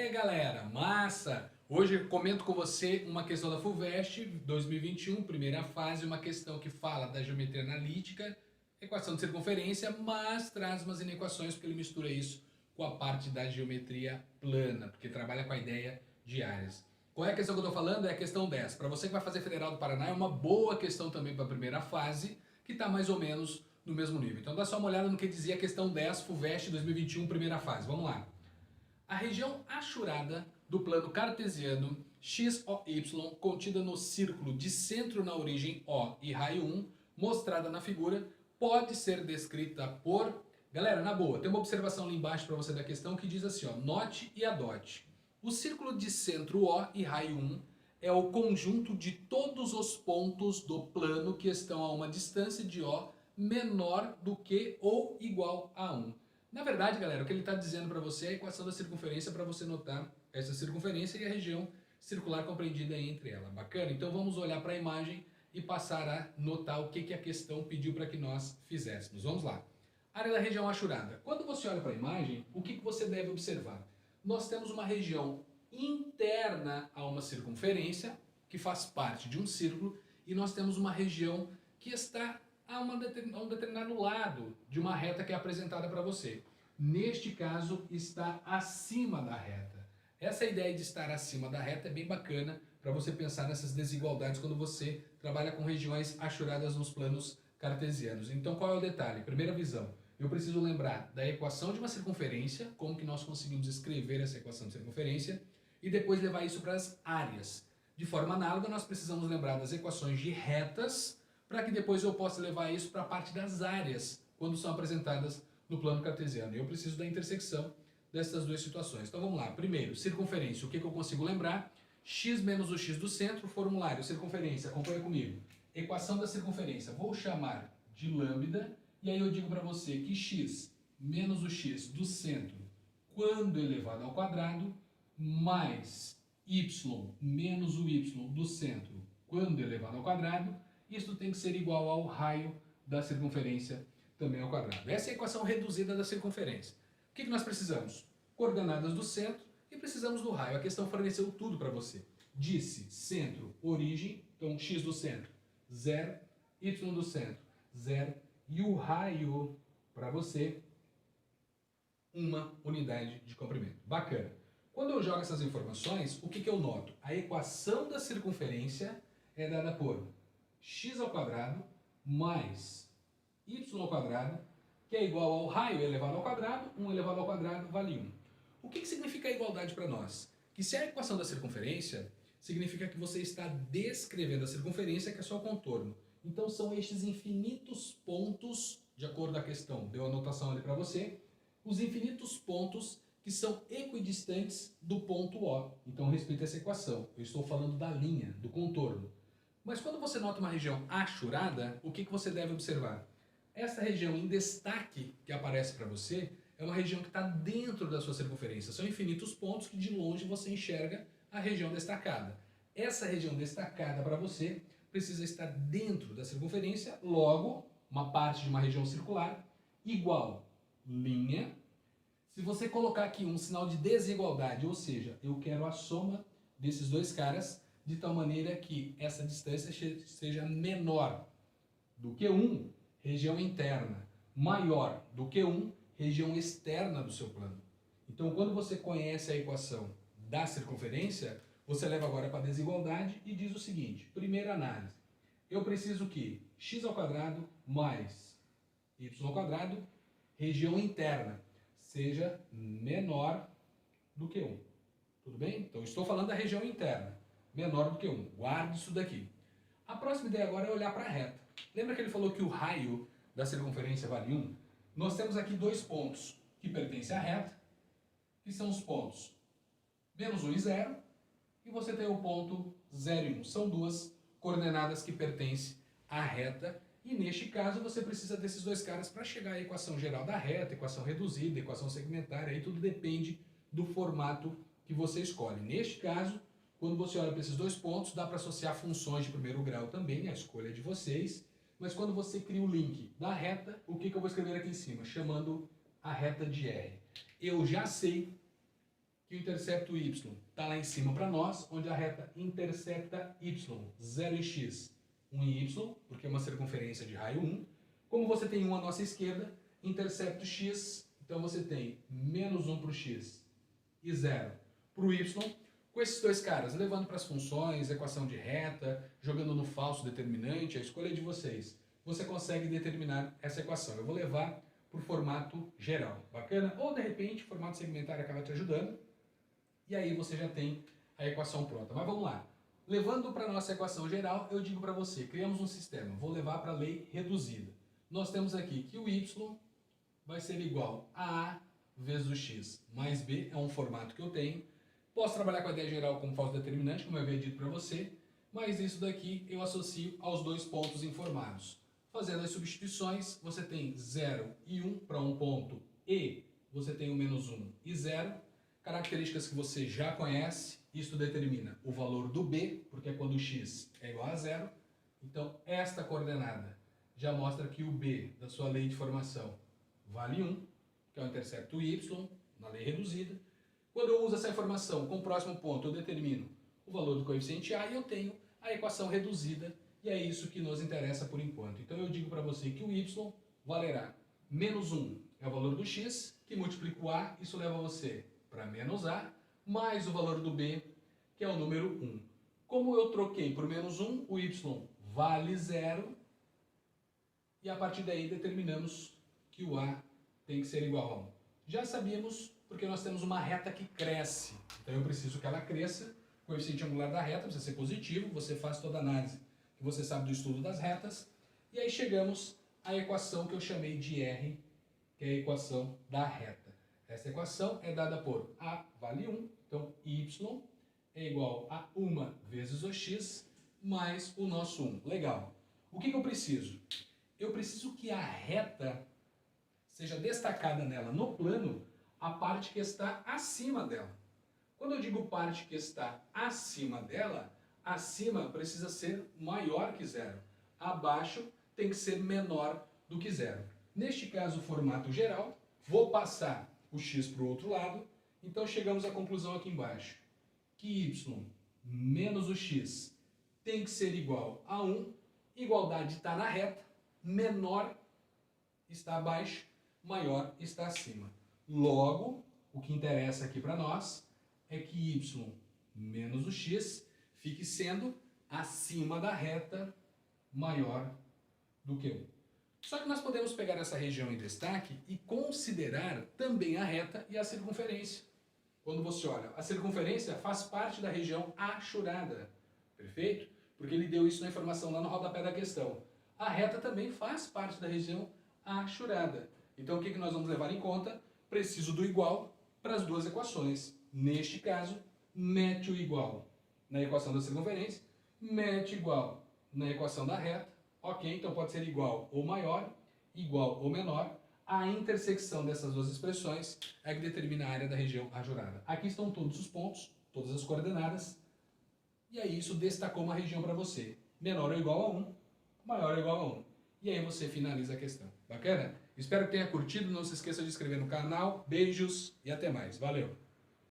aí, galera, massa! Hoje eu comento com você uma questão da FUVEST 2021, primeira fase, uma questão que fala da geometria analítica, equação de circunferência, mas traz umas inequações porque ele mistura isso com a parte da geometria plana, porque trabalha com a ideia de áreas. Qual é a questão que eu estou falando? É a questão 10. Para você que vai fazer Federal do Paraná, é uma boa questão também para a primeira fase, que está mais ou menos no mesmo nível. Então dá só uma olhada no que dizia a questão 10, FUVEST 2021, primeira fase. Vamos lá. A região achurada do plano cartesiano XOY, contida no círculo de centro na origem O e raio 1, mostrada na figura, pode ser descrita por... Galera, na boa, tem uma observação ali embaixo para você da questão que diz assim, ó, note e adote. O círculo de centro O e raio 1 é o conjunto de todos os pontos do plano que estão a uma distância de O menor do que ou igual a 1. Na verdade, galera, o que ele está dizendo para você é a equação da circunferência para você notar essa circunferência e a região circular compreendida entre ela. Bacana? Então vamos olhar para a imagem e passar a notar o que a questão pediu para que nós fizéssemos. Vamos lá. Área da região achurada. Quando você olha para a imagem, o que você deve observar? Nós temos uma região interna a uma circunferência, que faz parte de um círculo, e nós temos uma região que está a um determinado lado de uma reta que é apresentada para você. Neste caso, está acima da reta. Essa ideia de estar acima da reta é bem bacana para você pensar nessas desigualdades quando você trabalha com regiões achuradas nos planos cartesianos. Então, qual é o detalhe? Primeira visão. Eu preciso lembrar da equação de uma circunferência, como que nós conseguimos escrever essa equação de circunferência, e depois levar isso para as áreas. De forma análoga, nós precisamos lembrar das equações de retas, para que depois eu possa levar isso para a parte das áreas, quando são apresentadas no plano cartesiano. Eu preciso da intersecção dessas duas situações. Então vamos lá. Primeiro, circunferência. O que eu consigo lembrar? X menos o x do centro, formulário, circunferência. Acompanha comigo. Equação da circunferência. Vou chamar de lambda, e aí eu digo para você que x menos o x do centro, quando elevado ao quadrado, mais y menos o y do centro, quando elevado ao quadrado, isso tem que ser igual ao raio da circunferência também ao quadrado. Essa é a equação reduzida da circunferência. O que nós precisamos? Coordenadas do centro e precisamos do raio. A questão forneceu tudo para você. Disse centro, origem, então x do centro, 0, y do centro, 0, e o raio para você, uma unidade de comprimento. Bacana. Quando eu jogo essas informações, o que eu noto? A equação da circunferência é dada por x ao quadrado mais y ao quadrado, que é igual ao raio elevado ao quadrado, 1 elevado ao quadrado vale 1. O que significa a igualdade para nós? Que se a equação da circunferência, significa que você está descrevendo a circunferência, que é só o contorno. Então são estes infinitos pontos, de acordo com a questão, deu a anotação ali para você, os infinitos pontos que são equidistantes do ponto O. Então respeita essa equação. Eu estou falando da linha, do contorno. Mas quando você nota uma região achurada, o que você deve observar? Essa região em destaque que aparece para você é uma região que está dentro da sua circunferência. São infinitos pontos que de longe você enxerga a região destacada. Essa região destacada para você precisa estar dentro da circunferência, logo, uma parte de uma região circular igual linha. Se você colocar aqui um sinal de desigualdade, ou seja, eu quero a soma desses dois caras, de tal maneira que essa distância seja menor do que 1, região interna, maior do que 1, região externa do seu plano. Então, quando você conhece a equação da circunferência, você leva agora para a desigualdade e diz o seguinte, primeira análise, eu preciso que x ao quadrado mais y ao quadrado, região interna, seja menor do que 1. Tudo bem? Então, estou falando da região interna, menor do que 1. Guarde isso daqui. A próxima ideia agora é olhar para a reta. Lembra que ele falou que o raio da circunferência vale 1? Nós temos aqui dois pontos que pertencem à reta, que são os pontos menos 1 e 0, e você tem o ponto 0 e 1. São duas coordenadas que pertencem à reta, e neste caso você precisa desses dois caras para chegar à equação geral da reta, equação reduzida, equação segmentária, aí tudo depende do formato que você escolhe. Neste caso, quando você olha para esses dois pontos, dá para associar funções de primeiro grau também, a escolha é de vocês, mas quando você cria o link da reta, o que eu vou escrever aqui em cima? Chamando a reta de R. Eu já sei que o intercepto y está lá em cima para nós, onde a reta intercepta y, 0 em x, 1 em y, porque é uma circunferência de raio 1. Como você tem 1 à nossa esquerda, intercepto x, então você tem menos 1 para o x e 0 para o y. Com esses dois caras, levando para as funções, equação de reta, jogando no falso determinante, a escolha é de vocês. Você consegue determinar essa equação. Eu vou levar para o formato geral. Bacana? Ou, de repente, o formato segmentar acaba te ajudando. E aí você já tem a equação pronta. Mas vamos lá. Levando para a nossa equação geral, eu digo para você, criamos um sistema. Vou levar para a lei reduzida. Nós temos aqui que o y vai ser igual a A vezes o x mais b. É um formato que eu tenho. Posso trabalhar com a ideia geral como falso determinante, como eu havia dito para você. Mas isso daqui eu associo aos dois pontos informados. Fazendo as substituições, você tem 0 e 1 para um ponto e você tem o menos 1 e 0. Características que você já conhece, isto determina o valor do b, porque é quando o x é igual a 0. Então, esta coordenada já mostra que o b da sua lei de formação vale 1, que é o intercepto y, na lei reduzida. Quando eu uso essa informação com o próximo ponto, eu determino o valor do coeficiente a e eu tenho a equação reduzida, e é isso que nos interessa por enquanto. Então, eu digo para você que o y valerá menos 1, é o valor do x, que multiplica o a, isso leva você para menos a, mais o valor do b, que é o número 1. Como eu troquei por menos 1, o y vale 0, e a partir daí determinamos que o a tem que ser igual a 1. Já sabíamos, porque nós temos uma reta que cresce, então eu preciso que ela cresça, o coeficiente angular da reta precisa ser positivo, você faz toda a análise que você sabe do estudo das retas, e aí chegamos à equação que eu chamei de R, que é a equação da reta. Essa equação é dada por A vale 1, então y é igual a 1 vezes o x mais o nosso 1. Legal. O que eu preciso? Eu preciso que a reta seja destacada nela no plano a parte que está acima dela. Quando eu digo parte que está acima dela, acima precisa ser maior que 0. Abaixo tem que ser menor do que 0. Neste caso, o formato geral, vou passar o x para o outro lado, então chegamos à conclusão aqui embaixo, que y menos o x tem que ser igual a 1, igualdade está na reta, menor está abaixo, maior está acima. Logo, o que interessa aqui para nós é que y menos o x fique sendo acima da reta, maior do que 1. Só que nós podemos pegar essa região em destaque e considerar também a reta e a circunferência. Quando você olha, a circunferência faz parte da região achurada, perfeito? Porque ele deu isso na informação lá no rodapé da questão. A reta também faz parte da região achurada. Então o que nós vamos levar em conta? Preciso do igual para as duas equações. Neste caso, mete o igual na equação da circunferência, mete igual na equação da reta. Ok, então pode ser igual ou maior, igual ou menor. A intersecção dessas duas expressões é que determina a área da região achurada. Aqui estão todos os pontos, todas as coordenadas. E aí isso destacou uma região para você. Menor ou igual a 1, maior ou igual a 1. E aí você finaliza a questão. Bacana? Espero que tenha curtido. Não se esqueça de se inscrever no canal. Beijos e até mais. Valeu!